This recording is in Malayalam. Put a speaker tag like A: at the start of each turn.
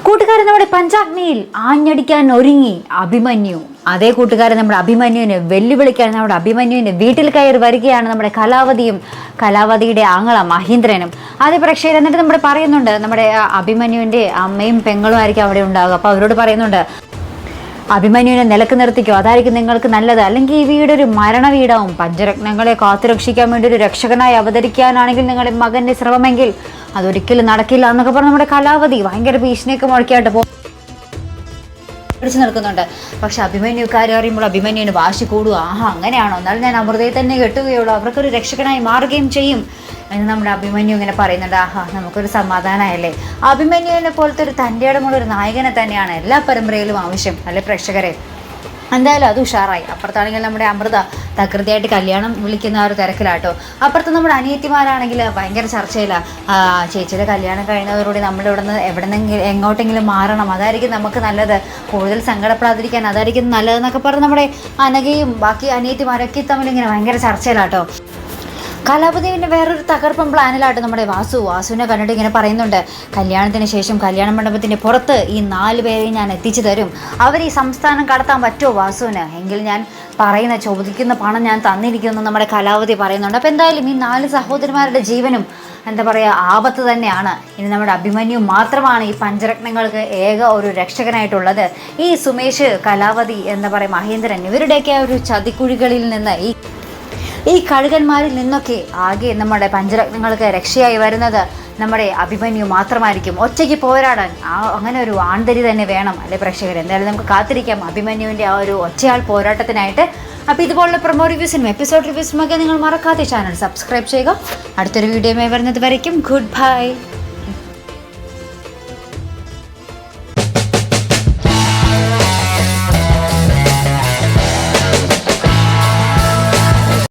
A: കൂട്ടുകാരൻ നമ്മുടെ പഞ്ചാഗ്നിയിൽ ആഞ്ഞടിക്കാൻ ഒരുങ്ങി അഭിമന്യു. അതേ കൂട്ടുകാരൻ നമ്മുടെ അഭിമന്യുവിനെ വെല്ലുവിളിക്കാൻ നമ്മുടെ അഭിമന്യുവിന്റെ വീട്ടിൽ കയറി വരികയാണ് നമ്മുടെ കലാവതിയും കലാവതിയുടെ ആങ്ങള മഹീന്ദ്രനും. അതേ പ്രേക്ഷകർ എന്നിട്ട് നമ്മുടെ പറയുന്നുണ്ട്, നമ്മുടെ അഭിമന്യുവിന്റെ അമ്മയും പെങ്ങളും ആയിരിക്കും അവിടെ ഉണ്ടാകുക. അപ്പൊ അവരോട് പറയുന്നുണ്ട്, അഭിമന്യുവിനെ നിലക്ക് നിർത്തിക്കോ, അതായിരിക്കും നിങ്ങൾക്ക് നല്ലത്. അല്ലെങ്കിൽ ഈ വീടൊരു മരണ വീടാവും. പഞ്ചരത്നങ്ങളെ കാത്തുരക്ഷിക്കാൻ വേണ്ടി ഒരു രക്ഷകനായി അവതരിക്കാനാണെങ്കിൽ നിങ്ങളുടെ മകന്റെ ശ്രമമെങ്കിൽ അതൊരിക്കലും നടക്കില്ല എന്നൊക്കെ പറഞ്ഞ് നമ്മുടെ കലാവതി ഭയങ്കര ഭീഷണിയൊക്കെ മുഴക്കിയായിട്ട് പിടിച്ചു നിൽക്കുന്നുണ്ട്. പക്ഷെ അഭിമന്യുക്കാരെ അറിയുമ്പോൾ അഭിമന്യുവിന് വാശി കൂടുക. അങ്ങനെയാണോ, എന്നാലും ഞാൻ അമൃതയെ തന്നെ കെട്ടുകയുള്ളൂ, അവർക്കൊരു രക്ഷകനായി മാറുകയും ചെയ്യും എന്ന് നമ്മുടെ അഭിമന്യു ഇങ്ങനെ പറയുന്നുണ്ട്. നമുക്കൊരു സമാധാനമായല്ലേ. അഭിമന്യുവിനെ പോലത്തെ ഒരു തൻ്റെ ഇടമുള്ള ഒരു നായകനെ തന്നെയാണ് എല്ലാ പരമ്പരയിലും ആവശ്യം, അല്ലെ പ്രേക്ഷകരെ. എന്തായാലും അത് ഉഷാറായി. അപ്പുറത്താണെങ്കിൽ നമ്മുടെ അമൃത തകൃതിയായിട്ട് കല്യാണം വിളിക്കുന്ന ആ ഒരു തിരക്കിലാട്ടോ. അപ്പുറത്ത് നമ്മുടെ അനിയത്തിമാരാണെങ്കിൽ ഭയങ്കര ചർച്ചയിലാണ്. ചേച്ചിയുടെ കല്യാണം കഴിയുന്നതോടുകൂടി നമ്മളിവിടെ നിന്ന് എവിടെന്നെങ്കിലും എങ്ങോട്ടെങ്കിലും മാറണം, അതായിരിക്കും നമുക്ക് നല്ലത്, കൂടുതൽ സങ്കടപ്പെടാതിരിക്കാൻ അതായിരിക്കും നല്ലതെന്നൊക്കെ പറഞ്ഞ് നമ്മുടെ അനഘയും ബാക്കി അനിയത്തിമാരൊക്കെ തമ്മിലിങ്ങനെ ഭയങ്കര ചർച്ചയിലാട്ടോ. കലാപതിവിൻ്റെ വേറൊരു തകർപ്പൻ പ്ലാനിലായിട്ട് നമ്മുടെ വാസുവിനെ കണ്ടിട്ട് ഇങ്ങനെ പറയുന്നുണ്ട്, കല്യാണത്തിന് ശേഷം കല്യാണ മണ്ഡപത്തിൻ്റെ പുറത്ത് ഈ 4 പേരെയും ഞാൻ എത്തിച്ചു തരും. അവർ ഈ സംസ്ഥാനം കടത്താൻ പറ്റുമോ വാസുവിന്? എങ്കിൽ ഞാൻ ചോദിക്കുന്ന പണം ഞാൻ തന്നിരിക്കുമെന്ന് നമ്മുടെ കലാവതി പറയുന്നുണ്ട്. അപ്പോൾ എന്തായാലും ഈ 4 സഹോദരിമാരുടെ ജീവനും എന്താ പറയുക ആപത്ത് തന്നെയാണ്. ഇനി നമ്മുടെ അഭിമന്യു മാത്രമാണ് ഈ പഞ്ചരത്നങ്ങൾക്ക് ഏക ഒരു രക്ഷകനായിട്ടുള്ളത്. ഈ സുമേഷ്, കലാവതി, എന്താ പറയുക മഹേന്ദ്രൻ, ഇവരുടെയൊക്കെ ഒരു ചതിക്കുഴികളിൽ നിന്ന് ഈ കഴുകന്മാരിൽ നിന്നൊക്കെ ആകെ നമ്മുടെ പഞ്ചരത്നങ്ങൾക്ക് രക്ഷയായി വരുന്നത് നമ്മുടെ അഭിമന്യു മാത്രമായിരിക്കും. ഒറ്റയ്ക്ക് പോരാടാൻ അങ്ങനെ ഒരു ആൺതരി തന്നെ വേണം, അല്ലെ പ്രേക്ഷകർ. എന്തായാലും നമുക്ക് കാത്തിരിക്കാം അഭിമന്യുവിൻ്റെ ആ ഒരു ഒറ്റയാൾ പോരാട്ടത്തിനായിട്ട്. അപ്പോൾ ഇതുപോലുള്ള പ്രൊമോ റിവ്യൂസിനും എപ്പിസോഡ് റിവ്യൂസിനും ഒക്കെ നിങ്ങൾ മറക്കാതെ ചാനൽ സബ്സ്ക്രൈബ് ചെയ്യുക. അടുത്തൊരു വീഡിയോയുമായി വരുന്നത് വരയ്ക്കും ഗുഡ് ബൈ.